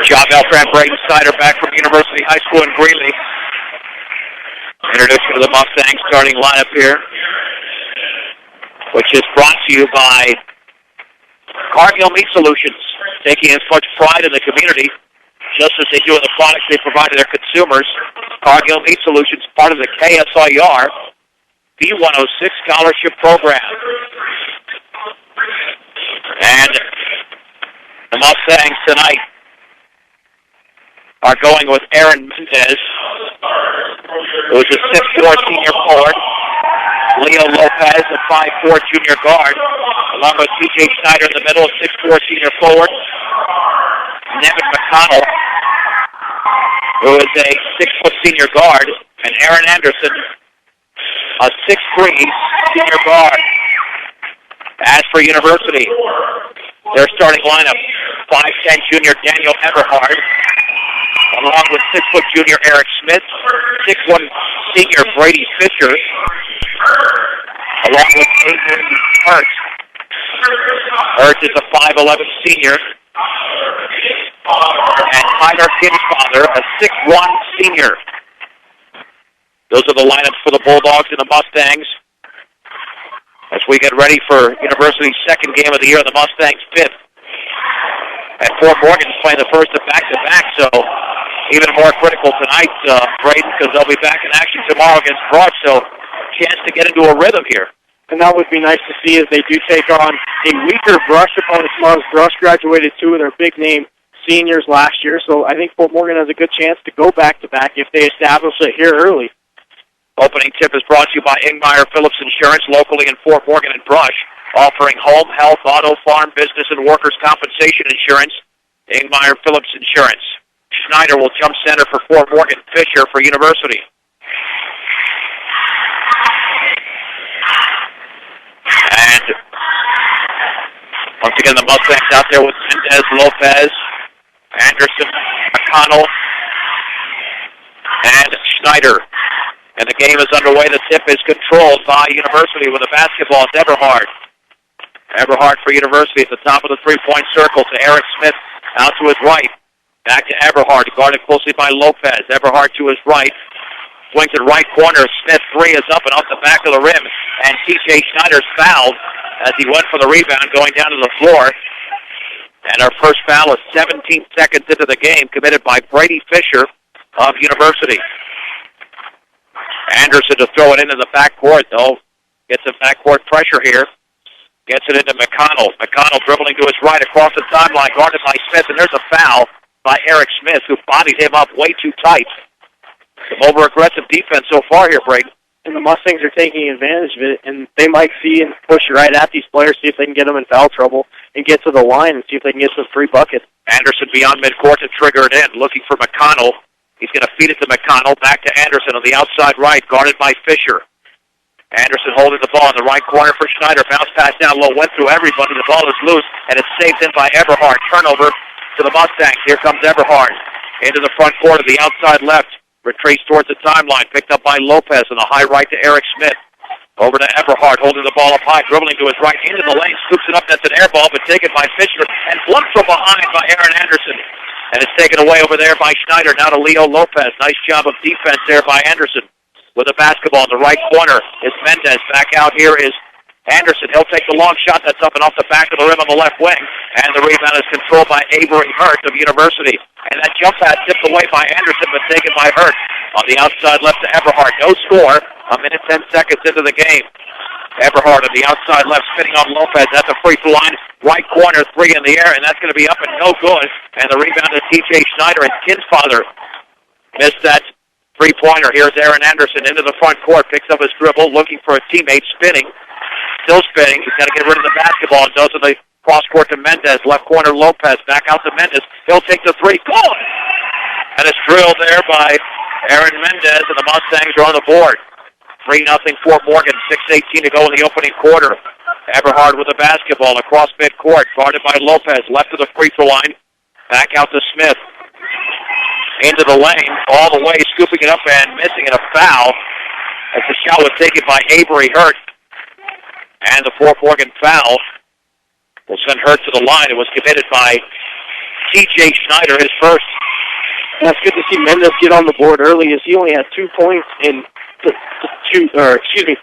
John Beltran, Braden Snyder back from University High School in Greeley. Introduction to the Mustangs starting lineup here, which is brought to you by Cargill Meat Solutions, taking as much pride in the community just as they do in the products they provide to their consumers. Cargill Meat Solutions, part of the KSIR B106 scholarship program. And the Mustangs tonight are going with Aaron Mendez, who is a 6'4" senior forward. Leo Lopez, a 5'4" junior guard, along with T.J. Snyder in the middle, a 6'4" senior forward. Nevin McConnell, who is a 6' senior guard, and Aaron Anderson, a 6'3" senior guard. As for University, their starting lineup, 5'10" junior Daniel Everhard, along with 6' junior Eric Smith, 6'1" senior Brady Fisher, along with Avery Hurt. Hurt is a 5'11" senior, and Tyler Kinsfather, a 6'1" senior. Those are the lineups for the Bulldogs and the Mustangs as we get ready for University's second game of the year, the Mustangs' fifth. And Fort Morgan's playing the first of back-to-back, so even more critical tonight, Braden, because they'll be back in action tomorrow against Brush, so chance to get into a rhythm here. And that would be nice to see as they do take on a weaker Brush opponent. Brush graduated two of their big-name seniors last year, so I think Fort Morgan has a good chance to go back-to-back if they establish it here early. Opening tip is brought to you by Ingmeyer Phillips Insurance, locally in Fort Morgan and Brush, offering home, health, auto, farm, business, and workers' compensation insurance. Ingmeyer Phillips Insurance. Schneider will jump center for Fort Morgan. Fisher for University. And once again, the Mustangs out there with Mendez, Lopez, Anderson, McConnell, and Schneider. And the game is underway. The tip is controlled by University with a basketball. It's Everhard. Everhard for University at the top of the three-point circle to Eric Smith out to his right. Back to Everhard, guarded closely by Lopez. Everhard to his right. Swings it right corner. Smith three is up and off the back of the rim. And T.J. Schneider's fouled as he went for the rebound going down to the floor. And our first foul is 17 seconds into the game, committed by Brady Fisher of University. Anderson to throw it into the backcourt, though. Gets some backcourt pressure here. Gets it into McConnell. McConnell dribbling to his right across the timeline, guarded by Smith, and there's a foul by Eric Smith, who bodied him up way too tight. Some over-aggressive defense so far here, Braden. And the Mustangs are taking advantage of it, and they might see and push right at these players, see if they can get them in foul trouble, and get to the line and see if they can get some free buckets. Anderson beyond midcourt to trigger it in, looking for McConnell. He's going to feed it to McConnell, back to Anderson on the outside right, guarded by Fisher. Anderson holding the ball in the right corner for Schneider. Bounce pass down low, went through everybody. The ball is loose, and it's saved in by Everhard. Turnover to the Mustangs. Here comes Everhard into the front court of the outside left. Retreats towards the timeline, picked up by Lopez on the high right to Eric Smith. Over to Everhard, holding the ball up high, dribbling to his right, into the lane, scoops it up, that's an air ball, but taken by Fisher, and flipped from behind by Aaron Anderson. And it's taken away over there by Schneider, now to Leo Lopez. Nice job of defense there by Anderson. With the basketball in the right corner is Mendez. Back out here is Anderson. He'll take the long shot that's up and off the back of the rim on the left wing. And the rebound is controlled by Avery Hurt of University. And that jump pass tipped away by Anderson, but taken by Hurt. On the outside left to Everhard. No score. A minute, 10 seconds into the game. Everhard on the outside left, spinning on Lopez at the free throw line. Right corner, three in the air, and that's going to be up and no good. And the rebound is T.J. Schneider, and Kinsfather missed that three-pointer. Here's Aaron Anderson into the front court, picks up his dribble, looking for a teammate, spinning. Still spinning. He's got to get rid of the basketball. And does it the cross court to Mendez. Left corner, Lopez. Back out to Mendez. He'll take the three. Good! And it's drilled there by Aaron Mendez, and the Mustangs are on the board. 3-0 Fort Morgan, 6:18 to go in the opening quarter. Everhard with the basketball across midcourt, guarded by Lopez, left of the free throw line. Back out to Smith. Into the lane, all the way, scooping it up and missing it, a foul. As the shot was taken by Avery Hurt. And the Fort Morgan foul will send Hurt to the line. It was committed by T.J. Schneider, his first. That's good to see Mendez get on the board early, as he only had 2 points in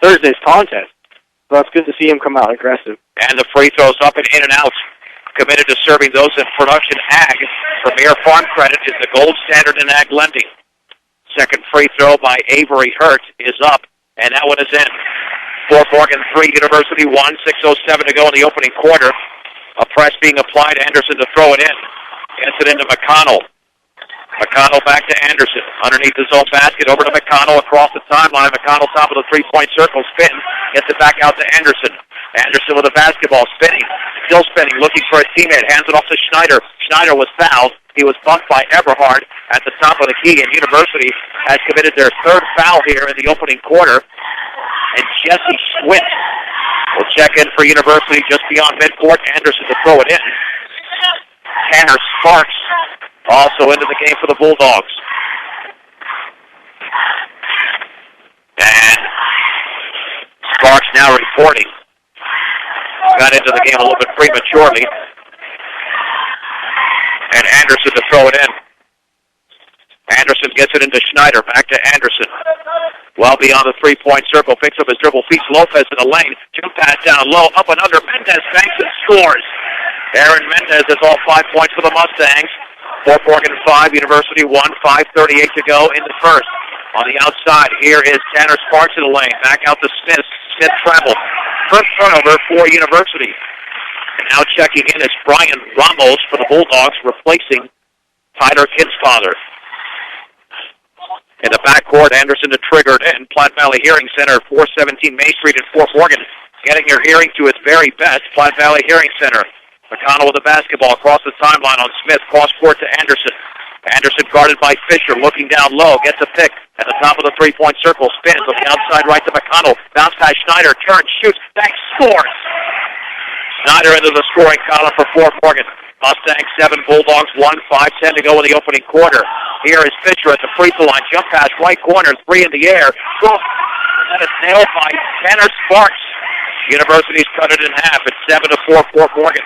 Thursday's contest. So that's good to see him come out aggressive. And the free throws up and in and out. Committed to serving those in production ag. Premier Farm Credit is the gold standard in ag lending. Second free throw by Avery Hurt is up, and that one is in. Fort Morgan 3, University 1, 6:07 to go in the opening quarter. A press being applied, Anderson to throw it in. Gets it into McConnell. McConnell back to Anderson. Underneath his own basket, over to McConnell across the timeline. McConnell top of the three-point circle, spin. Gets it back out to Anderson. Anderson with a basketball, spinning. Still spinning, looking for a teammate. Hands it off to Schneider. Schneider was fouled. He was bumped by Eberhard at the top of the key, and University has committed their third foul here in the opening quarter. And Jesse Swint will check in for University just beyond midcourt. Anderson to throw it in. Tanner Sparks also into the game for the Bulldogs. And Sparks now reporting. Got into the game a little bit prematurely. And Anderson to throw it in. Anderson gets it into Schneider. Back to Anderson. Well beyond the three-point circle. Picks up his dribble. Feeds Lopez in the lane. Jump pass down low. Up and under. Mendez banks and scores. Aaron Mendez has all 5 points for the Mustangs. Fort Morgan 5, University 1. 5:38 to go in the first. On the outside, here is Tanner Sparks in the lane. Back out to Smith. Smith traveled. First turnover for University. And now checking in is Brian Ramos for the Bulldogs, replacing Tyler Kinsfather. In the backcourt, Anderson to trigger it in. Platte Valley Hearing Center, 417 Main Street in Fort Morgan. Getting your hearing to its very best, Platte Valley Hearing Center. McConnell with the basketball across the timeline on Smith. Cross court to Anderson. Anderson guarded by Fisher, looking down low, gets a pick at the top of the three-point circle, spins on the outside right to McConnell. Bounce pass Schneider, turns, shoots, back, scores. Schneider into the scoring column for Fort Morgan. Mustangs 7, Bulldogs 1, 5:10 to go in the opening quarter. Here is Fisher at the free throw line, jump pass, right corner, 3 in the air. And then it's nailed by Tanner Sparks. University's cut it in half. It's 7-4 Fort Morgan.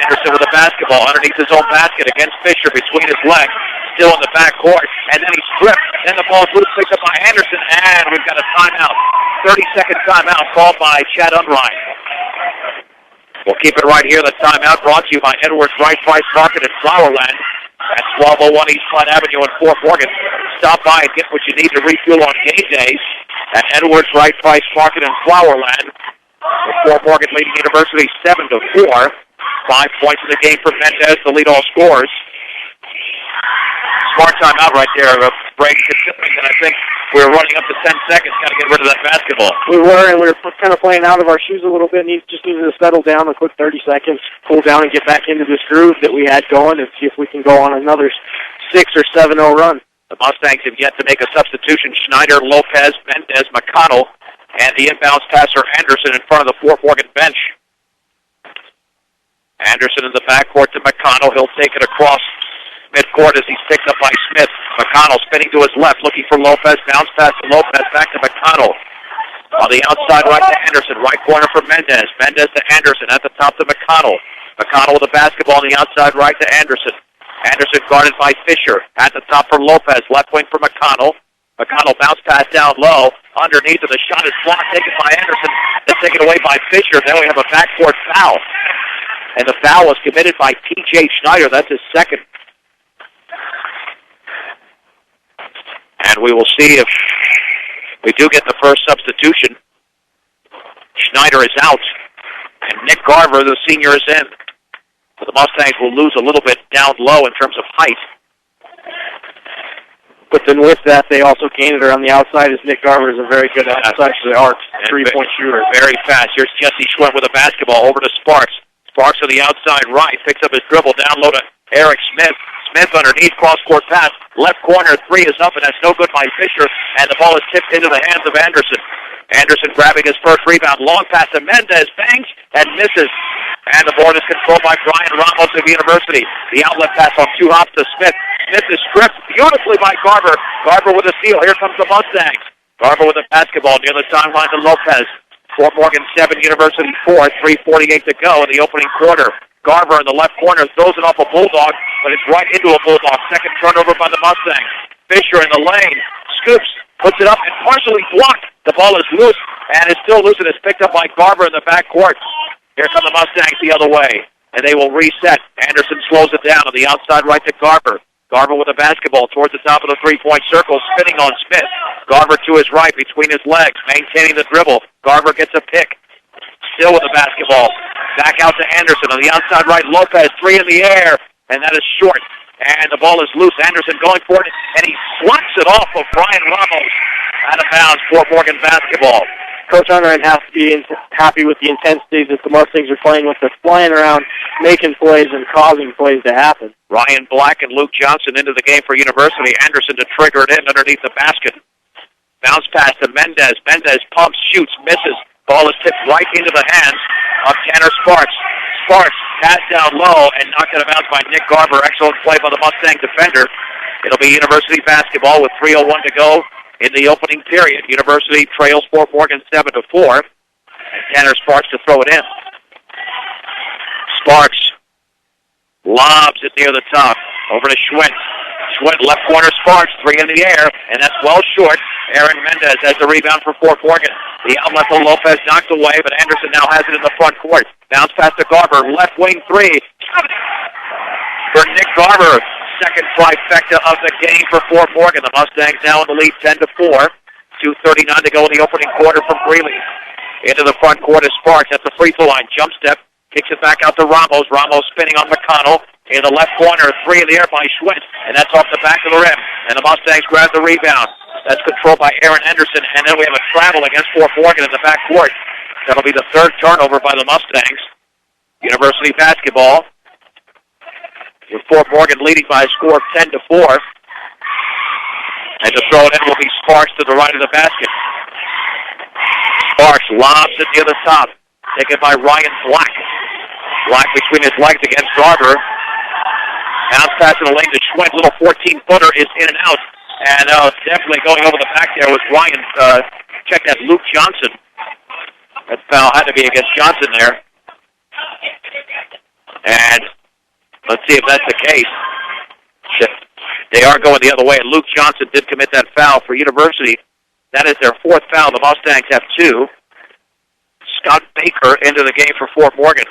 Anderson with the basketball underneath his own basket against Fisher between his legs. Still in the backcourt. And then he's stripped. Then the ball's loose, picked up by Anderson. And we've got a timeout. 30-second timeout called by Chad Unrein. We'll keep it right here. The timeout brought to you by Edwards Right Price Market in Flowerland at 1201 East Platte Avenue in Fort Morgan. Stop by and get what you need to refuel on game days at Edwards Right Price Market in Flowerland. With Fort Morgan leading University 7-4. 5 points in the game for Mendez to lead all scores. Smart timeout right there. Break considering that I think we were running up to 10 seconds. Got to get rid of that basketball. We were, and we were kind of playing out of our shoes a little bit. Just needed to settle down a quick 30 seconds, cool down, and get back into this groove that we had going and see if we can go on another 6 or 7-0 run. The Mustangs have yet to make a substitution. Schneider, Lopez, Mendez, McConnell, and the inbounds passer Anderson in front of the Fort Morgan bench. Anderson in the backcourt to McConnell. He'll take it across midcourt as he's picked up by Smith. McConnell spinning to his left, looking for Lopez. Bounce pass to Lopez, back to McConnell. On the outside, right to Anderson. Right corner for Mendez. Mendez to Anderson. At the top to McConnell. McConnell with the basketball on the outside, right to Anderson. Anderson guarded by Fisher. At the top for Lopez. Left wing for McConnell. McConnell bounce pass down low. Underneath of the shot is blocked, taken by Anderson. Then taken away by Fisher. Then we have a backcourt foul. And the foul was committed by T.J. Schneider. That's his second. And we will see if we do get the first substitution. Schneider is out. And Nick Garver, the senior, is in. So the Mustangs will lose a little bit down low in terms of height. But then with that, they also gained it around the outside, as Nick Garver is a very good outside to the arc three-point shooter. Very fast. Here's Jesse Schwent with a basketball over to Sparks. Sparks on the outside right, picks up his dribble, down low to Eric Smith. Smith underneath, cross-court pass. Left corner, 3 is up, and that's no good by Fisher. And the ball is tipped into the hands of Anderson. Anderson grabbing his first rebound. Long pass to Mendez. Bangs and misses. And the board is controlled by Brian Ramos of University. The outlet pass on 2 hops to Smith. Smith is stripped beautifully by Garver. Garver with a steal. Here comes the Mustangs. Garver with a basketball near the timeline to Lopez. Fort Morgan 7, University 4, 3:48 to go in the opening quarter. Garver in the left corner throws it off a Bulldog, but it's right into a Bulldog. Second turnover by the Mustangs. Fisher in the lane, scoops, puts it up, and partially blocked. The ball is loose, and it's still loose, and it's picked up by Garver in the backcourt. Here come the Mustangs the other way, and they will reset. Anderson slows it down on the outside right to Garver. Garver with the basketball towards the top of the three-point circle, spinning on Smith. Garver to his right between his legs, maintaining the dribble. Garver gets a pick. Still with the basketball. Back out to Anderson on the outside right. Lopez, three in the air, and that is short. And the ball is loose. Anderson going for it, and he swats it off of Brian Ramos. Out of bounds, Fort Morgan basketball. Coach Unrein has to be happy with the intensity that the Mustangs are playing with. They're flying around, making plays, and causing plays to happen. Ryan Black and Luke Johnson into the game for University. Anderson to trigger it in underneath the basket. Bounce pass to Mendez. Mendez pumps, shoots, misses. Ball is tipped right into the hands of Tanner Sparks. Sparks pass down low and knocked out of bounds by Nick Garver. Excellent play by the Mustang defender. It'll be University basketball with 3:01 to go in the opening period. University trails Fort Morgan 7-4. And Tanner Sparks to throw it in. Sparks lobs it near the top. Over to Schwint. Schwint left corner Sparks, three in the air, and that's well short. Aaron Mendez has the rebound for Fort Morgan. The outlet to Lopez knocked away, but Anderson now has it in the front court. Bounce pass to Garver, left wing three. For Nick Garver, second trifecta of the game for Fort Morgan. The Mustangs now in the lead 10-4. 2:39 to go in the opening quarter from Greeley. Into the front court is Sparks at the free throw line. Jump step, kicks it back out to Ramos. Ramos spinning on McConnell. In the left corner, three in the air by Schwint, and that's off the back of the rim. And the Mustangs grab the rebound. That's controlled by Aaron Anderson, and then we have a travel against Fort Morgan in the backcourt. That'll be the third turnover by the Mustangs. University basketball, with Fort Morgan leading by a score of 10-4. And to throw it in will be Sparks to the right of the basket. Sparks lobs it near the top, taken by Ryan Black. Black between his legs against Garver. Bounce pass in the lane to Schwint. Little 14-footer is in and out. And definitely going over the back there was Ryan. Check that, Luke Johnson. That foul had to be against Johnson there. And let's see if that's the case. They are going the other way. And Luke Johnson did commit that foul for University. That is their fourth foul. The Mustangs have two. Scott Baker into the game for Fort Morgan.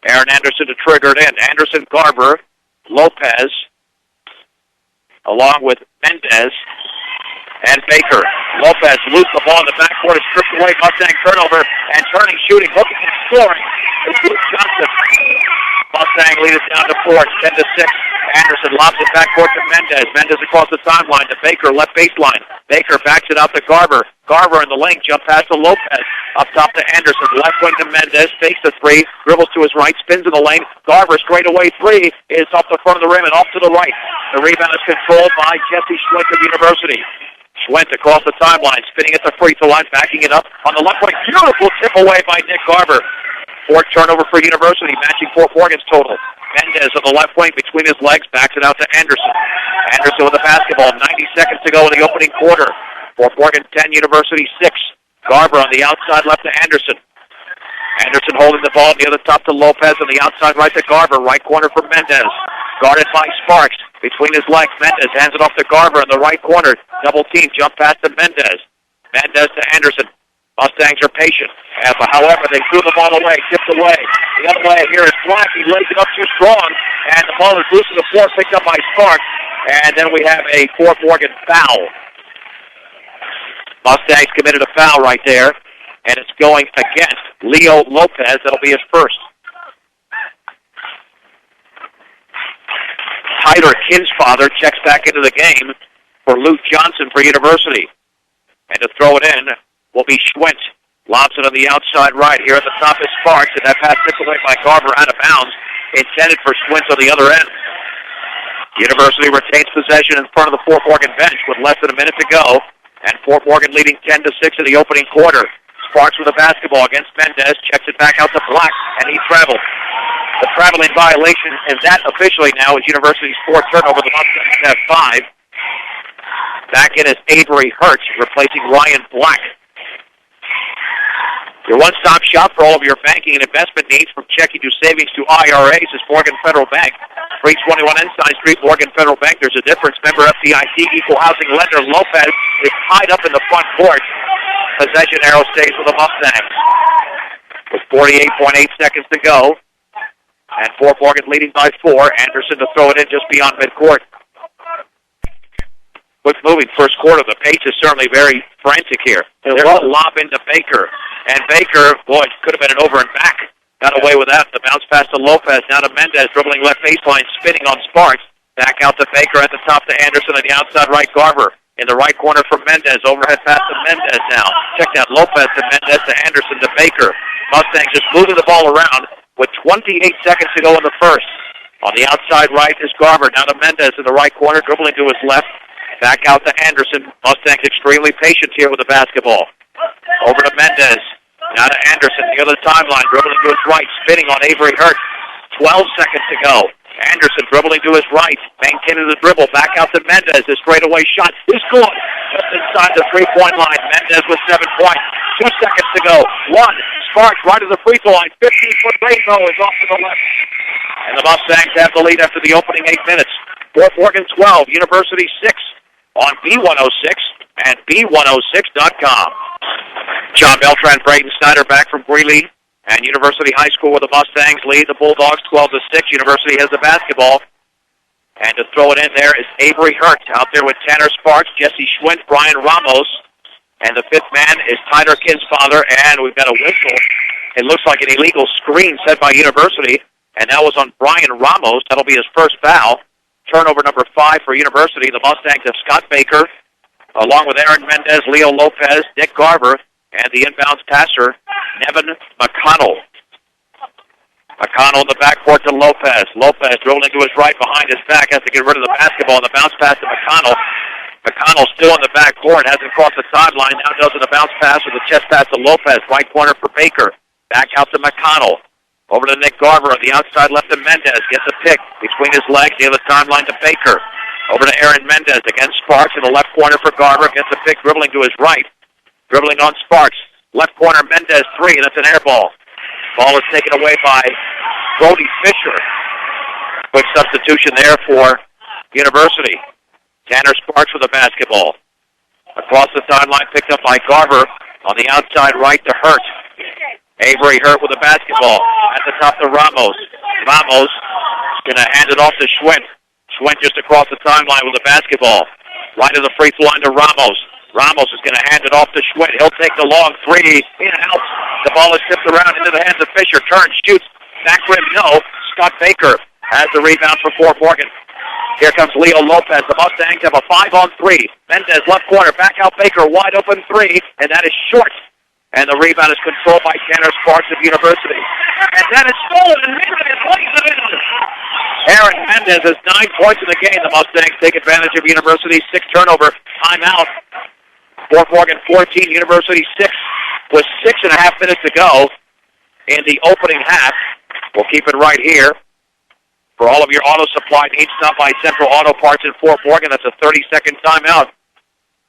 Aaron Anderson to trigger it in. Anderson, Garver, Lopez, along with Mendez and Baker. Lopez loose the ball in the backcourt, is stripped away. Mustang turnover, and turning, shooting, looking, and scoring. It's Luke Johnson. Mustang lead it down to 4, 10-6. Anderson lobs it backcourt to Mendez. Mendez across the timeline to Baker, left baseline. Baker backs it out to Garver. Garver in the lane, jump pass to Lopez. Up top to Anderson, left wing to Mendez, fakes the three, dribbles to his right, spins in the lane. Garver straight away three is off the front of the rim and off to the right. The rebound is controlled by Jesse Schwint of University. Schwint across the timeline, spinning at the free throw line, backing it up on the left wing. Beautiful tip away by Nick Garver. Fourth turnover for University, matching Fort Morgan's total. Mendez on the left wing between his legs, backs it out to Anderson. Anderson with the basketball, 90 seconds to go in the opening quarter. Fort Morgan 10, University 6. Garver on the outside left to Anderson. Anderson holding the ball near the top to Lopez on the outside right to Garver. Right corner for Mendez. Guarded by Sparks. Between his legs, Mendez hands it off to Garver in the right corner. Double team, jump pass to Mendez. Mendez to Anderson. Mustangs are patient. However, they threw the ball away, tipped away. The other way here is Black. He lays it up too strong, and the ball is loose to the floor, picked up by Sparks. And then we have a Fort Morgan foul. Mustangs committed a foul right there, and it's going against Leo Lopez. That'll be his first. Tyler Kinsfather checks back into the game for Luke Johnson for University. And to throw it in will be Schwint. Lobs it on the outside right. Here at the top is Sparks, and that pass tipped away by Garver out of bounds. Intended for Schwint on the other end. University retains possession in front of the Fort Morgan bench with less than a minute to go. And Fort Morgan leading 10-6 in the opening quarter. Sparks with the basketball against Mendez. Checks it back out to Black, and he travels. The traveling violation, and that officially now is University's fourth turnover. The Mustangs have 5. Back in is Avery Hertz, replacing Ryan Black. Your one-stop shop for all of your banking and investment needs, from checking to savings to IRAs, is Morgan Federal Bank. 321 Ensign Street, Morgan Federal Bank. There's a difference. Member FDIC, equal housing lender. Lopez is tied up in the front court. Possession arrow stays with the Mustangs. With 48.8 seconds to go. And Fort Morgan leading by 4. Anderson to throw it in just beyond midcourt. Quick moving first quarter. The pace is certainly very frantic here. There's a lob into Baker. And Baker, boy, could have been an over and back. Got away with that. The bounce pass to Lopez. Now to Mendez, dribbling left baseline, spinning on Sparks. Back out to Baker at the top to Anderson on the outside right. Garver in the right corner for Mendez. Overhead pass to Mendez now. Check that. Lopez to Mendez to Anderson to Baker. Mustangs just moving the ball around with 28 seconds to go in the first. On the outside right is Garver. Now to Mendez in the right corner, dribbling to his left. Back out to Anderson. Mustangs extremely patient here with the basketball. Over to Mendez. Now to Anderson, the other timeline, dribbling to his right, spinning on Avery Hurt. 12 seconds to go. Anderson dribbling to his right, maintaining the dribble. Back out to Mendez. His straightaway shot is good. Just inside the three-point line. Mendez with 7 points. 2 seconds to go. 1. Sparks right to the free throw line. 15-foot rainbow is off to the left. And the Mustangs have the lead after the opening 8 minutes. Fort Morgan 12, University 6 on B106 and B106.com. John Beltran, Braden Snyder back from Greeley and University High School, where the Mustangs lead the Bulldogs 12-6. University has the basketball. And to throw it in there is Avery Hurt out there with Tanner Sparks, Jesse Schwint, Brian Ramos. And the fifth man is Tyler Kinsfather, and we've got a whistle. It looks like an illegal screen set by University, and that was on Brian Ramos. That'll be his first foul. Turnover number 5 for University. The Mustangs have Scott Baker, along with Aaron Mendez, Leo Lopez, Nick Garver, and the inbounds passer, Nevin McConnell. McConnell in the backcourt to Lopez. Lopez dribbling to his right behind his back, has to get rid of the basketball, and the bounce pass to McConnell. McConnell still in the backcourt, hasn't crossed the sideline, now does a bounce pass with a chest pass to Lopez, right corner for Baker. Back out to McConnell. Over to Nick Garver on the outside left to Mendez. Gets a pick between his legs, the other timeline to Baker. Over to Aaron Mendez against Sparks in the left corner for Garver. Gets a pick dribbling to his right. Dribbling on Sparks. Left corner, Mendez 3. That's an air ball. Ball is taken away by Brody Fisher. Quick substitution there for University. Tanner Sparks with the basketball. Across the sideline, picked up by Garver. On the outside right to Hurt. Avery Hurt with the basketball. At the top to Ramos. Ramos going to hand it off to Schwint. Schwint just across the timeline with the basketball. Right to the free throw line to Ramos. Ramos is going to hand it off to Schwint. He'll take the long 3 in and out. The ball is tipped around into the hands of Fisher. Turns, shoots. Back rim, no. Scott Baker has the rebound for Fort Morgan. Here comes Leo Lopez. The Mustangs have a 5-on-3. Mendez left corner. Back out Baker. Wide open 3. And that is short. And the rebound is controlled by Tanner Sparks of University. And that is stolen, and Mendez lays it in. Aaron Mendez has 9 points in the game. The Mustangs take advantage of University's 6 turnover timeout. Fort Morgan 14, University 6, with 6.5 minutes to go in the opening half. We'll keep it right here. For all of your auto supply needs, stop by Central Auto Parts in Fort Morgan. That's a 30-second timeout.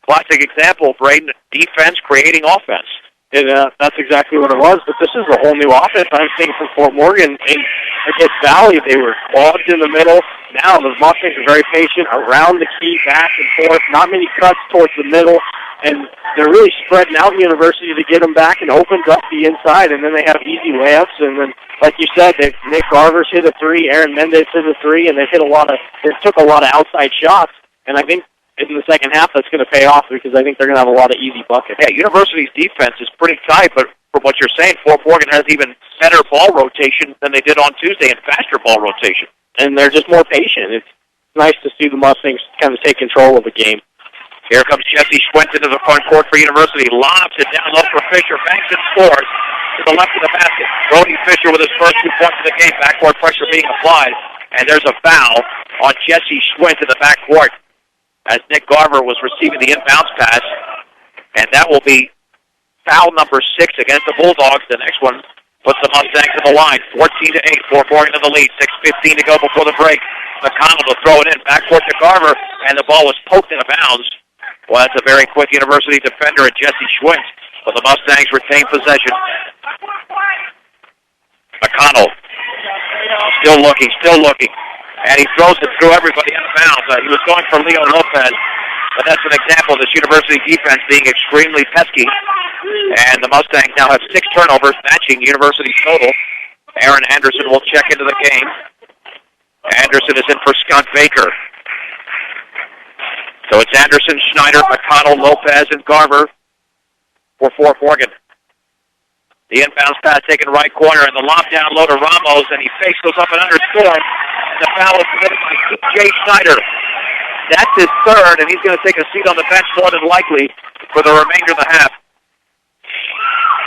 Classic example, Braden, defense creating offense. And that's exactly what it was, but this is a whole new offense I'm seeing from Fort Morgan. Against Valley, they were clogged in the middle. Now the Mustangs are very patient around the key, back and forth. Not many cuts towards the middle, and they're really spreading out University to get them back and opens up the inside, and then they have easy layups. And then, like you said, Nick Garver's hit a 3, Aaron Mendez hit a 3, and they took a lot of outside shots. And I think in the second half, that's going to pay off because I think they're going to have a lot of easy buckets. Yeah, University's defense is pretty tight, but from what you're saying, Fort Morgan has even better ball rotation than they did on Tuesday and faster ball rotation. And they're just more patient. It's nice to see the Mustangs kind of take control of the game. Here comes Jesse Schwint into the front court for University. Lobs it down low for Fisher. Banks and scores to the left of the basket. Brody Fisher with his first 2 points of the game. Backcourt pressure being applied. And there's a foul on Jesse Schwint in the backcourt, as Nick Garver was receiving the inbounds pass. And that will be foul number 6 against the Bulldogs. The next one puts the Mustangs in the line. 14-8, Fort Morgan in the lead. 6:15 to go before the break. McConnell to throw it in. Backcourt to Garver. And the ball was poked into bounds. Well, that's a very quick University defender at Jesse Schwint. But the Mustangs retain possession. McConnell still looking. And he throws it through everybody out of bounds. He was going for Leo Lopez, but that's an example of this University defense being extremely pesky. And the Mustangs now have 6 turnovers, matching University's total. Aaron Anderson will check into the game. Anderson is in for Scott Baker. So it's Anderson, Schneider, McConnell, Lopez, and Garver for Fort Morgan. The inbounds pass taken right corner, and the lob down low to Ramos, and he fakes, goes up and underscored. And the foul is committed by Jay Schneider. That's his third, and he's going to take a seat on the bench more than likely for the remainder of the half.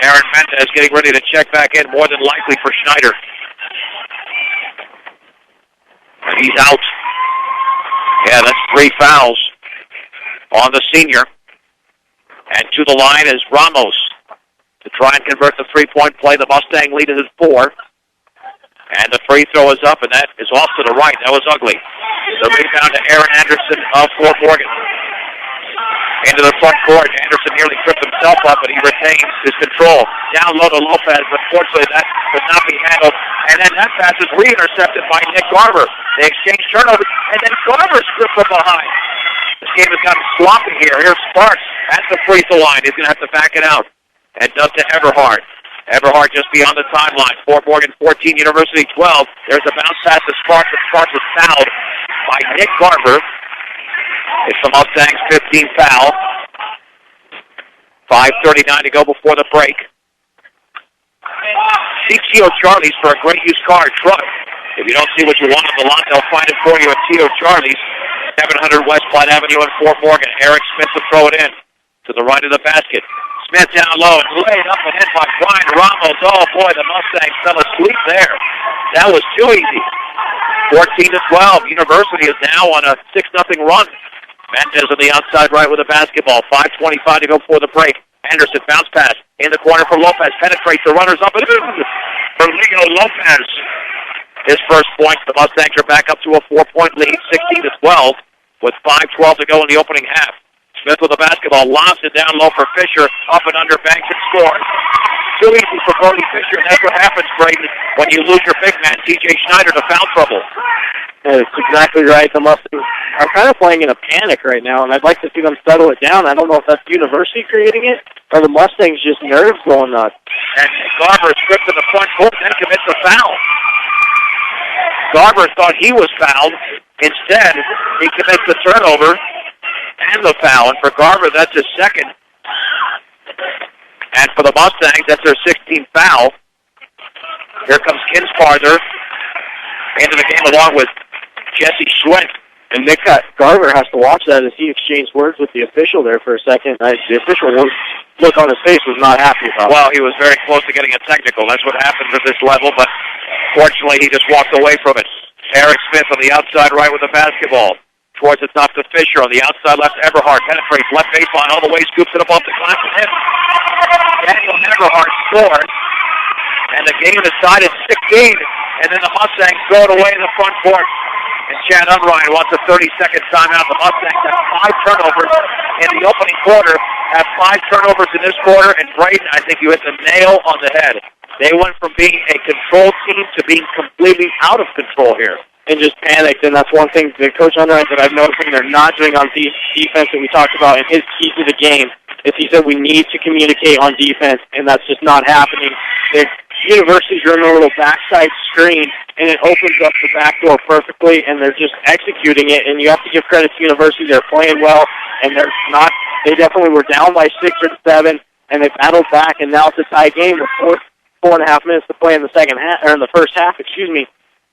Aaron Mendez getting ready to check back in, more than likely for Schneider. And he's out. Yeah, that's 3 fouls on the senior. And to the line is Ramos to try and convert the 3-point play. The Mustang lead is at 4. And the free throw is up, and that is off to the right. That was ugly. The rebound to Aaron Anderson of Fort Morgan. Into the front court. Anderson nearly tripped himself up, but he retains his control. Down low to Lopez, but fortunately that could not be handled. And then that pass is re-intercepted by Nick Garver. They exchange turnovers, and then Garver stripped from behind. This game has gotten sloppy here. Here's Sparks at the free throw line. He's going to have to back it out. And does to Everhart. Everhart just beyond the timeline. Fort Morgan 14, University 12. There's a bounce pass to Sparks, and Sparks was fouled by Nick Garver. It's the Mustangs' 15th foul. 5:39 to go before the break. See Tio Charlie's for a great used car truck. If you don't see what you want on the lot, they'll find it for you at Tio Charlie's, 700 West Platte Avenue in Fort Morgan. Eric Smith will throw it in to the right of the basket. Smith down low and laid up and in by Brian Ramos. Oh boy, the Mustangs fell asleep there. That was too easy. 14-12. University is now on a 6-0 run. Mendez on the outside right with the basketball. 5:25 to go before the break. Anderson bounce pass in the corner for Lopez. Penetrates the runners up and in for Leo Lopez. His first point. The Mustangs are back up to a 4-point lead, 16-12, with 5:12 to go in the opening half. Smith with the basketball, lobs it down low for Fisher, up and under, banks and scores. Too easy for Brody Fisher, and that's what happens, Braden, when you lose your big man, T.J. Schneider, to foul trouble. That's exactly right. The Mustangs are kind of playing in a panic right now, and I'd like to see them settle it down. I don't know if that's University creating it, or the Mustangs just nerves going nuts. And Garver stripped to the front court, then commits a foul. Garver thought he was fouled. Instead, he commits the turnover and the foul. And for Garver, that's his second. And for the Mustangs, that's their 16th foul. Here comes Kinsparther into the game along with Jesse Schwent. And Nick Garver has to watch that as he exchanged words with the official there for a second. The official look on his face was not happy about it. Well, he was very close to getting a technical. That's what happens at this level, but fortunately he just walked away from it. Eric Smith on the outside right with the basketball. Towards the top to Fisher on the outside left. Everhart penetrates left baseline all the way, scoops it up off the glass and hits. Daniel Everhart scores. And the game is tied at 16. And then the Mustangs throw it away in the front court. And Chad Unrein wants a 30-second timeout. The Mustangs have 5 turnovers in the opening quarter, have 5 turnovers in this quarter. And Braden, I think you hit the nail on the head. They went from being a control team to being completely out of control here. And just panicked, and that's one thing that Coach Unrein that I've noticed they're not doing on defense that we talked about, and his key to the game is he said we need to communicate on defense, and that's just not happening. The University's running a little backside screen, and it opens up the back door perfectly, and they're just executing it, and you have to give credit to University. They're playing well, and they're not. They definitely were down by 6 or 7, and they battled back, and now it's a tie game with 4.5 minutes to play in the second half, or in the first half,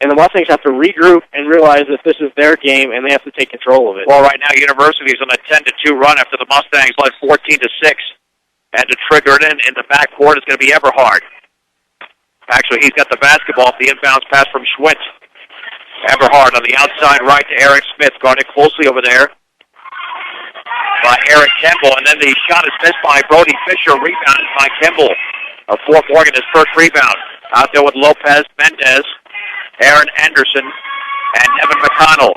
And the Mustangs have to regroup and realize that this is their game, and they have to take control of it. Well, right now, University is on a 10-2 run after the Mustangs led 14-6. And to trigger it in the backcourt is going to be Everhart. Actually, he's got the basketball off the inbounds pass from Schwint. Everhart on the outside right to Eric Smith, guarded closely over there by Eric Kimball. And then the shot is missed by Brody Fisher, rebounded by Kimball. Of Fort Morgan, his first rebound. Out there with Lopez, Mendez, Aaron Anderson, and Evan McConnell.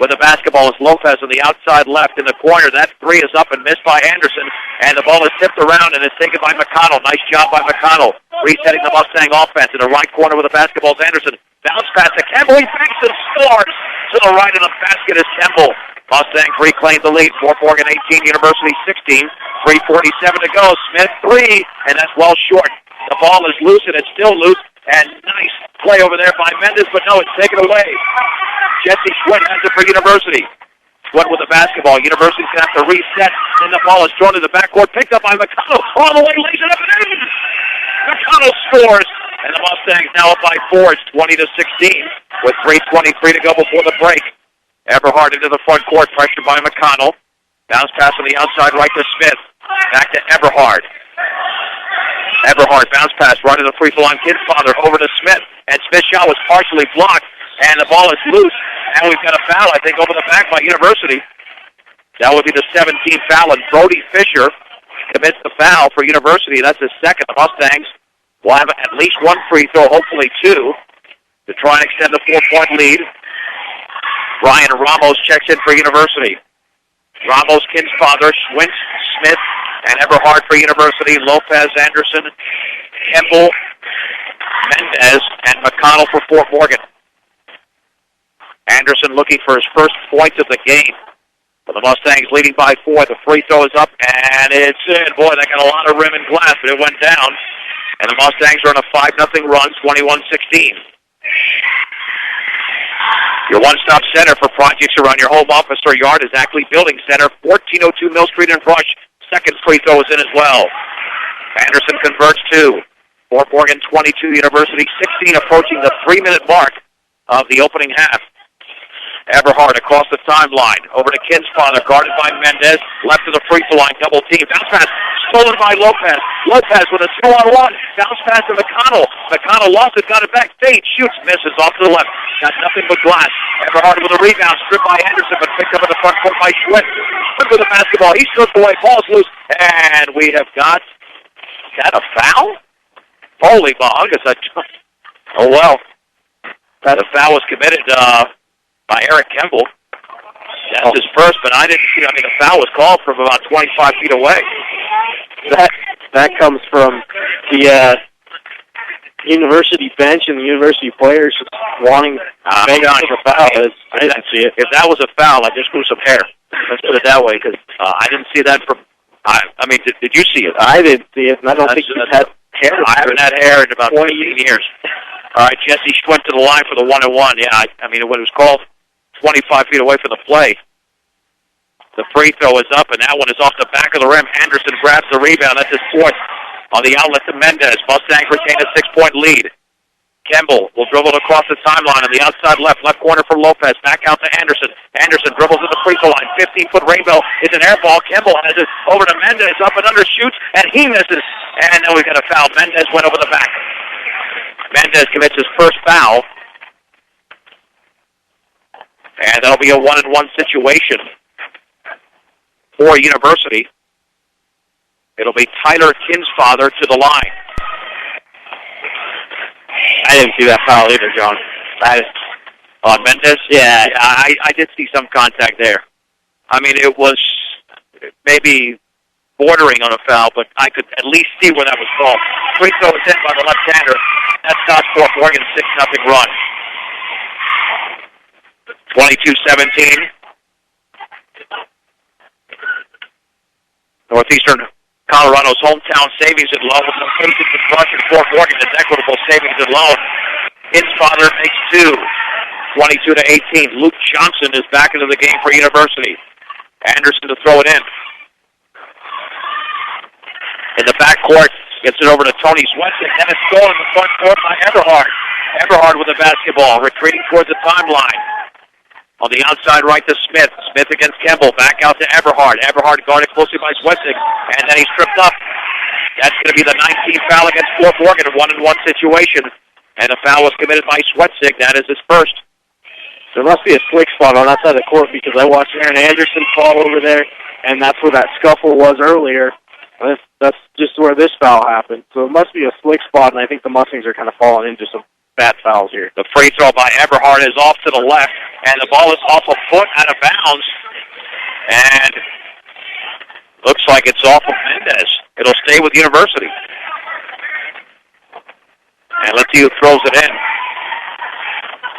with the basketball is Lopez on the outside left in the corner. That three is up and missed by Anderson, and the ball is tipped around and is taken by McConnell. Nice job by McConnell, resetting the Mustang offense in the right corner with the basketball is Anderson. Bounce pass to Kemble. He banks and scores to the right of the basket is Kemble. Mustangs reclaim the lead. Fort Morgan 18, University 16. 3:47 to go. Smith three, and that's well short. The ball is loose, and it's still loose. And nice play over there by Mendez, but no, it's taken away. Jesse Schwinn has it for University. Schwinn with the basketball. University's going to have to reset, and the ball is thrown to the backcourt. Picked up by McConnell. All the way, lays it up and in. McConnell scores, and the Mustangs now up by 4. It's 20-16 with 3:23 to go before the break. Everhart into the front court, pressured by McConnell. Bounce pass on the outside right to Smith. Back to Everhart. Everhart bounce pass right to the free throw line. Kinsfather over to Smith. And Smith's shot was partially blocked. And the ball is loose. And we've got a foul, I think, over the back by University. That would be the 17th foul. And Brody Fisher commits the foul for University. That's his second. The Mustangs will have at least one free throw, hopefully two, to try and extend the 4-point lead. Ryan Ramos checks in for University. Ramos, Kinsfather, Schwinn, Smith, and Everhart for University. Lopez, Anderson, Kemble, Mendez, and McConnell for Fort Morgan. Anderson looking for his first points of the game. But the Mustangs leading by 4. The free throw is up, and it's in. Boy, that got a lot of rim and glass, but it went down. And the Mustangs are on a 5-0 run, 21-16. Your one-stop center for projects around your home, office, or yard is Ackley Building Center, 1402 Mill Street in Brush. Second free throw is in as well. Anderson converts two. Fort Morgan 22, University 16, approaching the 3-minute mark of the opening half. Everhart across the timeline. Over to Kinsfather, guarded by Mendez. Left to the free throw line, double team. Bounce pass, stolen by Lopez. Lopez with a 2-on-1. Bounce pass to McConnell. McConnell lost it, got it back. Fade, shoots, misses off to the left. Got nothing but glass. Everhart with a rebound, stripped by Anderson, but picked up in the front court by Schwinn. Schwinn with the basketball. He stripped away. Ball's loose. And we have got, is that a foul? Holy ball. Oh, well. The foul was committed by Eric Kemble. That's his first, but I didn't see. I mean, the foul was called from about 25 feet away. That comes from the University bench and the University players just wanting to make a foul. I didn't see it. If that was a foul, I just grew some hair. Let's put it that way, because I didn't see that from. I mean, did you see it? I didn't see it, and I don't think you've had hair. I haven't had hair in about 20 years. All right, Jesse Schwinn to the line for the 1-1. Yeah, I mean, when it was called 25 feet away from the play. The free throw is up, and that one is off the back of the rim. Anderson grabs the rebound. That's his fourth on the outlet to Mendez. Mustangs retain a 6-point lead. Kemble will dribble across the timeline on the outside left corner for Lopez. Back out to Anderson. Anderson dribbles to the free throw line. 15-foot rainbow is an air ball. Kemble has it over to Mendez. Up and under, shoots, and he misses. And then we got a foul. Mendez went over the back. Mendez commits his first foul. And that'll be a 1-on-1 situation for University. It'll be Tyler Kinsfather to the line. I didn't see that foul either, John. On Mendez? Yeah, I did see some contact there. I mean, it was maybe bordering on a foul, but I could at least see where that was called. Free throw is in by the left-hander. That stops Fort Morgan's 6-0 run. 22-17. Northeastern Colorado's hometown savings and loan with locations in Brush and Fort Morgan is Equitable Savings and Loan. Kinsfather makes two. 22-18. Luke Johnson is back into the game for University. Anderson to throw it in. In the backcourt, gets it over to Tony Zwetzik. Then it's stolen in the front court by Everhart. Everhart with the basketball, retreating towards the timeline. On the outside right to Smith. Smith against Kemble. Back out to Everhart. Everhart guarded closely by Zwetzik. And then he's tripped up. That's going to be the 19th foul against Fort Morgan. A 1-on-1 situation. And the foul was committed by Zwetzik. That is his first. There must be a slick spot on that side of the court because I watched Aaron Anderson fall over there, and that's where that scuffle was earlier. That's just where this foul happened. So it must be a slick spot, and I think the Mustangs are kind of falling into some bad fouls here. The free throw by Eberhard is off to the left, and the ball is off a foot out of bounds. And looks like it's off of Mendez. It'll stay with University. And let's see who throws it in.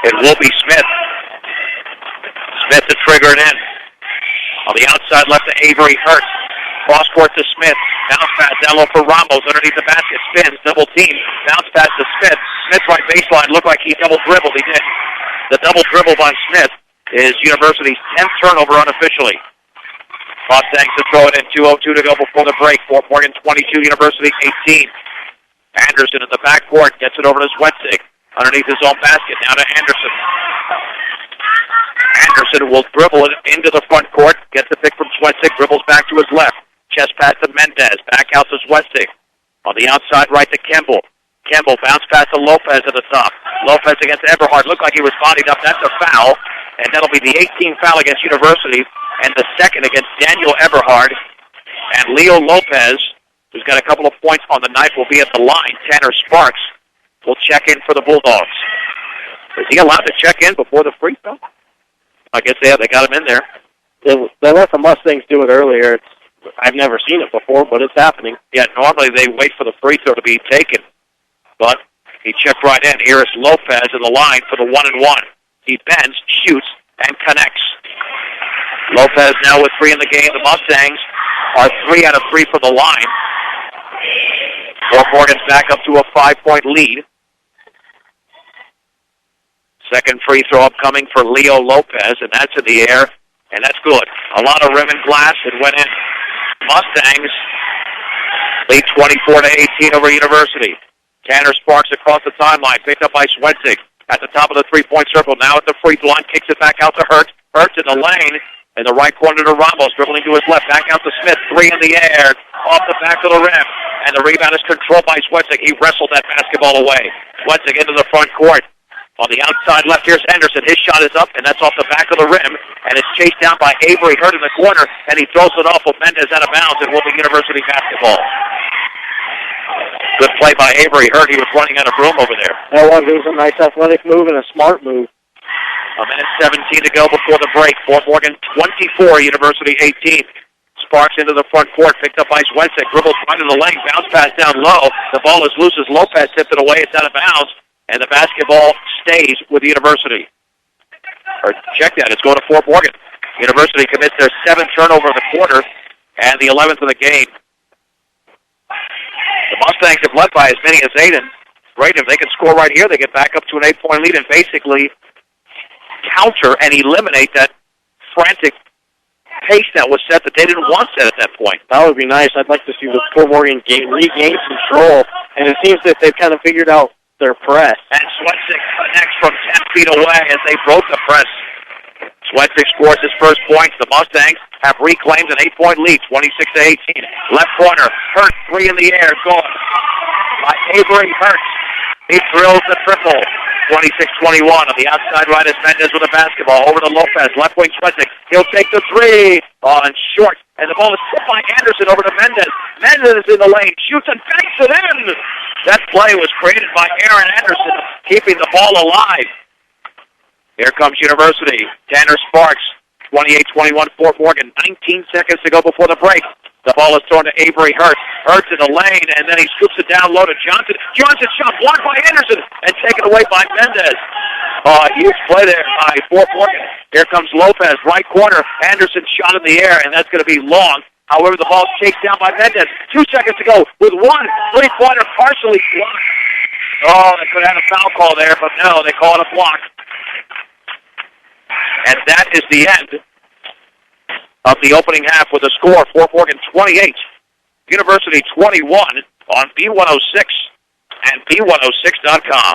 It will be Smith. Smith to trigger it in. On the outside left to Avery Hurt. Cross court to Smith. Bounce pass down low for Ramos. Underneath the basket. Spins. Double team. Bounce pass to Smith. Smith right baseline. Looked like he double dribbled. He did. The double dribble by Smith is University's 10th turnover unofficially. Mustangs to throw it in. 2:02 to go before the break. Fort Morgan 22, University 18. Anderson in the backcourt. Gets it over to Swetzig. Underneath his own basket. Now to Anderson. Anderson will dribble it into the front court. Gets the pick from Swetzig. Dribbles back to his left. Chest pass to Mendez. Back out to Swetzig. On the outside right to Kimball. Kimball bounce pass to Lopez at the top. Lopez against Eberhard. Looked like he was bodied up. That's a foul. And that'll be the 18th foul against University. And the second against Daniel Eberhard. And Leo Lopez, who's got a couple of points on the night, will be at the line. Tanner Sparks will check in for the Bulldogs. Is he allowed to check in before the free throw? I guess they got him in there. They let the Mustangs do it earlier. I've never seen it before, but it's happening. Yeah, normally they wait for the free throw to be taken. But he checked right in. Here is Lopez in the line for the 1-and-1. He bends, shoots, and connects. Lopez now with 3 in the game. The Mustangs are 3 out of 3 from the line. Fort Morgan's back up to a 5-point lead. Second free throw upcoming for Leo Lopez, and that's in the air, and that's good. A lot of rim and glass. It went in. Mustangs lead 24-18 over University. Tanner Sparks across the timeline, picked up by Swetzig at the top of the three-point circle. Now at the free throw line, kicks it back out to Hurt. Hurt in the lane, in the right corner to Ramos, dribbling to his left, back out to Smith. 3 in the air, off the back of the rim, and the rebound is controlled by Swetzig. He wrestled that basketball away. Swetzig into the front court. On the outside left, here's Henderson. His shot is up, and that's off the back of the rim, and it's chased down by Avery Hurt in the corner, and he throws it off with Mendez out of bounds, and will be University basketball. Good play by Avery Hurt. He was running out of room over there. That was a nice athletic move and a smart move. A minute 17 to go before the break. Fort Morgan 24, University 18. Sparks into the front court, picked up by Swetzig. Dribbles right in the lane, bounce pass down low. The ball is loose as Lopez tipped it away. It's out of bounds. And the basketball stays with the University. Or check that, it's going to Fort Morgan. University commits their 7th turnover of the quarter and the 11th of the game. The Mustangs have led by as many as 8, and great, if they can score right here, they get back up to an 8-point lead and basically counter and eliminate that frantic pace that was set that they didn't want set at that point. That would be nice. I'd like to see the Fort Morgan regain control, and it seems that they've kind of figured out their press. And Swetzig connects from 10 feet away as they broke the press. Swetzig scores his first points. The Mustangs have reclaimed an 8-point lead, 26-18. Left corner, Hurt, 3 in the air, gone by Avery Hurt. He drills the triple, 26-21. On the outside right is Mendez with a basketball. Over to Lopez, left wing Swetzig. He'll take the 3 on short, and the ball is tipped by Anderson over to Mendez. Mendez is in the lane, shoots and banks it in. That play was created by Aaron Anderson, keeping the ball alive. Here comes University. Tanner Sparks, 28-21 Fort Morgan. 19 seconds to go before the break. The ball is thrown to Avery Hurt. Hurt's in the lane, and then he scoops it down low to Johnson. Johnson shot blocked by Anderson and taken away by Mendez. Huge play there by Fort Morgan. Here comes Lopez, right corner. Anderson shot in the air, and that's going to be long. However, the ball is chased down by Mendez. 2 seconds to go with 1 3-pointer partially blocked. Oh, they could have had a foul call there, but no, they call it a block. And that is the end of the opening half with a score, Fort Morgan 28, University 21 on B106 and B106.com.